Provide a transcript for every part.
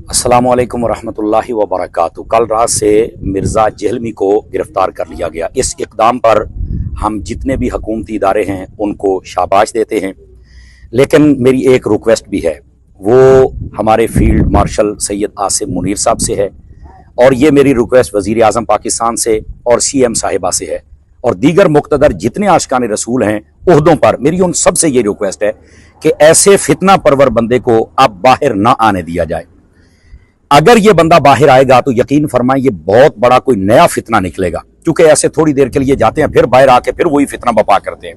अस्सलामु अलैकुम वरहमतुल्लाहि वबरकातुहू। कल रात से मिर्ज़ा जहलमी को गिरफ़्तार कर लिया गया। इस इक़दाम पर हम जितने भी हुकूमती इदारे हैं उनको शाबाश देते हैं, लेकिन मेरी एक रिक्वेस्ट भी है, वो हमारे फील्ड मार्शल सैयद आसिम मुनीर साहब से है, और ये मेरी रिक्वेस्ट वज़ीर आज़म पाकिस्तान से और CM साहिबा से है, और दीगर मुक़्तदर जितने आशिकान रसूल हैं उहदों पर मेरी उन सब से ये रिक्वेस्ट है कि ऐसे फितना परवर बंदे को अब बाहर ना आने दिया जाए। अगर ये बंदा बाहर आएगा तो यकीन फरमाएं ये बहुत बड़ा कोई नया फितना निकलेगा, क्योंकि ऐसे थोड़ी देर के लिए जाते हैं, फिर बाहर आके फिर वही फितना बपा करते हैं।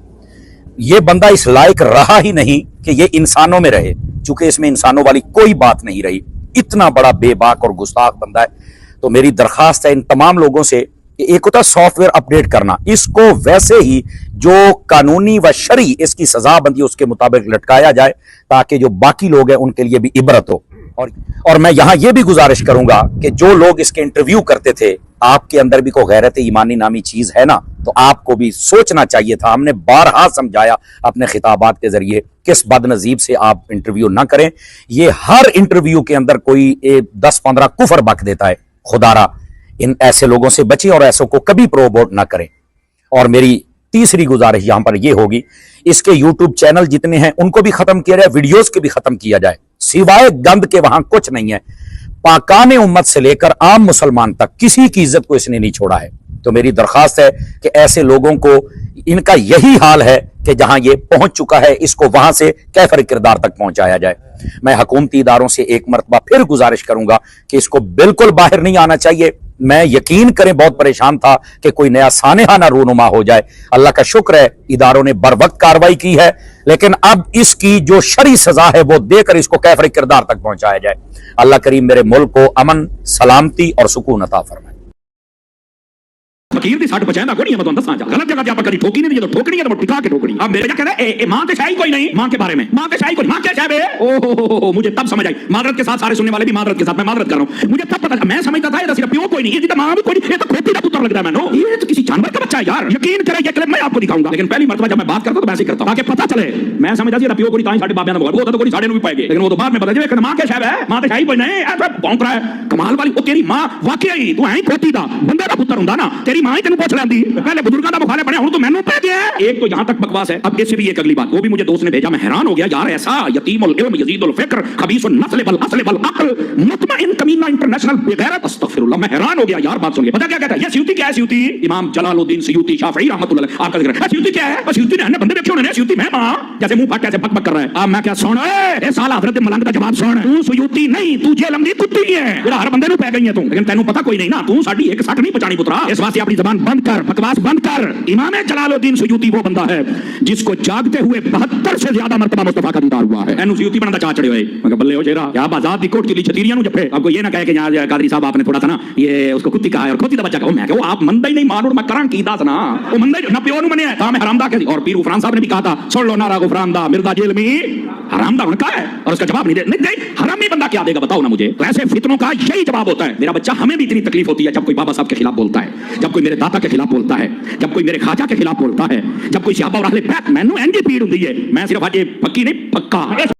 ये बंदा इस लायक रहा ही नहीं कि ये इंसानों में रहे, चूंकि इसमें इंसानों वाली कोई बात नहीं रही। इतना बड़ा बेबाक और गुस्ताख बंदा है। तो मेरी दरखास्त है इन तमाम लोगों से कि एक होता सॉफ्टवेयर अपडेट करना, इसको वैसे ही जो कानूनी व शरई इसकी सजा बंदी उसके मुताबिक लटकाया जाए, ताकि जो बाकी लोग हैं उनके लिए भी इबरत हो। और मैं यहां यह भी गुजारिश करूंगा कि जो लोग इसके इंटरव्यू करते थे, आपके अंदर भी कोई गैरत ईमानी नामी चीज है ना, तो आपको भी सोचना चाहिए था। हमने बारहा समझाया अपने खिताबात के जरिए, किस बदनजीब से आप इंटरव्यू ना करें। ये हर इंटरव्यू के अंदर कोई 10-15 कुफर बक देता है। खुदारा इन ऐसे लोगों से बचें और ऐसों को कभी प्रोमोट ना करें। और मेरी तीसरी गुजारिश यहां पर यह होगी, इसके यूट्यूब चैनल जितने हैं उनको भी खत्म किया जाए, वीडियोस के भी खत्म किया जाए। सिवाय गंद के वहां कुछ नहीं है। पाकाने उम्मत से लेकर आम मुसलमान तक किसी की इज्जत को इसने नहीं छोड़ा है। तो मेरी दरखास्त है कि ऐसे लोगों को, इनका यही हाल है कि जहां ये पहुंच चुका है, इसको वहां से कैफर किरदार तक पहुंचाया जाए। मैं हुकूमती इदारों से एक मरतबा फिर गुजारिश करूंगा कि इसको बिल्कुल बाहर नहीं आना चाहिए। मैं यकीन करें बहुत परेशान था कि कोई नया सानेहा ना रूनुमा हो जाए। अल्लाह का शुक्र है इदारों ने बर वक्त कार्रवाई की है, लेकिन अब इसकी जो शरई सजा है वो देकर इसको कैफर किरदार तक पहुंचाया जाए। अल्लाह करीम मेरे मुल्क को अमन, सलामती और सुकून अता फरमाए। फकीर दी सट बचांदा कोई नहीं, मैं तुहानू दसां। गलत जगह ते आप कदी ठोकी नहीं, जो ठोकनी है तो टिका के ठोकनी। अब मेरे कहना ए मां के शाही कोई नहीं, मां के बारे में मां के शाही कोई, मां क्या है? ओ मुझे तब समझ आई। मादरत के साथ सारे सुनने वाले भी मादरत के साथ, मैं मादरत कर रहा हूं, मुझे तब पता, मैं समझता था ये सिर्फ प्यो कोई नहीं, ये मां भी कोई नहीं, ये तो खोपड़ी का पुत्र लगता है। मैंने ये तो किसी जानवर का बच्चा है यार। यकीन करें ये क्लिप मैं आपको दिखाऊंगा, लेकिन पहली मर्तबा जब मैं बात करता तो मैं ऐसे करता हूं ताकि पता चले। मैं समझदा थी प्यो कोई ताई साडे बाबे दा वो तो कोई साडे नु भी पाएगे, लेकिन वो तो बाद में पता चले कि मां क्या है, मां के शाही कोई नहीं। ऐसा भौंक रहा है कमाल वाली। ओ तेरी मां वाकई तू है खोटी दा बंदे दा पुत्र हुंदा ना, तेरी मां ही तैनू पूछ लैंदी। पहले बुजुर्गों का मुखालिफ बने, हुण तो मैनू पै गया। एक तो यहां तक बकवास है। अब इससे भी एक अगली बात, वो भी मुझे दोस्त ने भेजा, मैं हैरान हो गया यार। ऐसा यतीमुल इल्म यजीदुल फिक्र खबीसुन नस्ल वल अस्ल वल अक्ल मुतमइन कमीना इंटरनेशनल बेगैरत, अस्तगफिरुल्लाह। मैं हैरान हो गया यार बात सुन के। पता क्या कहता है ये सयूती क्या है? सयूती इमाम जलालुद्दीन सयूती शाफई रहमतुल्लाह अलैह, आपका जिक्र है। सयूती क्या है? सयूती ने बंदे देखे उन्होंने सयूती में मां जैसे मुंह फट कैसे बक बक कर रहा है। अब मैं क्या सुन, ए साला हजरत मलंग का जवाब सुन। तू सयूती नहीं, तू जेलम दी कुत्ती है, तेरा हर बंदे नु पै गई है तू, लेकिन तैनू पता कोई नहीं ना, तू साडी एक सट नहीं पचानी पुत्रा। इस वास्ते अपनी जुबान बंद कर, बकवास बंद कर। इमाम जलालुद्दीन सयूती वो बंदा है जिसको जागते हुए 72 से ज्यादा मर्तबा मुस्तफा का दीदार हुआ है। एनु सयूती बनना चाह चढ़े हुए। मैं कहा बल्ले हो शेरा, क्या बाजार दी कोट की छतीरियां नु जफे। आपको ये ना कहे कि यार कादरी साहब आपने थोड़ा सा ना ये उसको कुत्ती कहा है और खोती दा बच्चा कहा। मैं कहा आप मंदा ही नहीं मानो, मैं करां की दास ना, वो मंदा ना प्यो नु मने था, मैं हरामदा के। और पीर गुफरान साहब ने भी कहा था, सुन लो नारा गुफरान दा, मिर्जा जेलमी हरामदा उनका है, और उसका जवाब नहीं दे। हरामी बंदा क्या देगा बताओ ना मुझे। तो ऐसे फितनों का यही जवाब होता है। मेरा बच्चा, हमें भी इतनी तकलीफ होती है जब कोई बाबा साहब के खिलाफ बोलता है, जब कोई मेरे दादा के खिलाफ बोलता है, जब कोई मेरे खाजा के खिलाफ बोलता है, जब कोई सहाबा और अहले बैत, मैनू एंजी पीड़ हुंदी है। मैं सिर्फ आज पक्की नहीं पक्का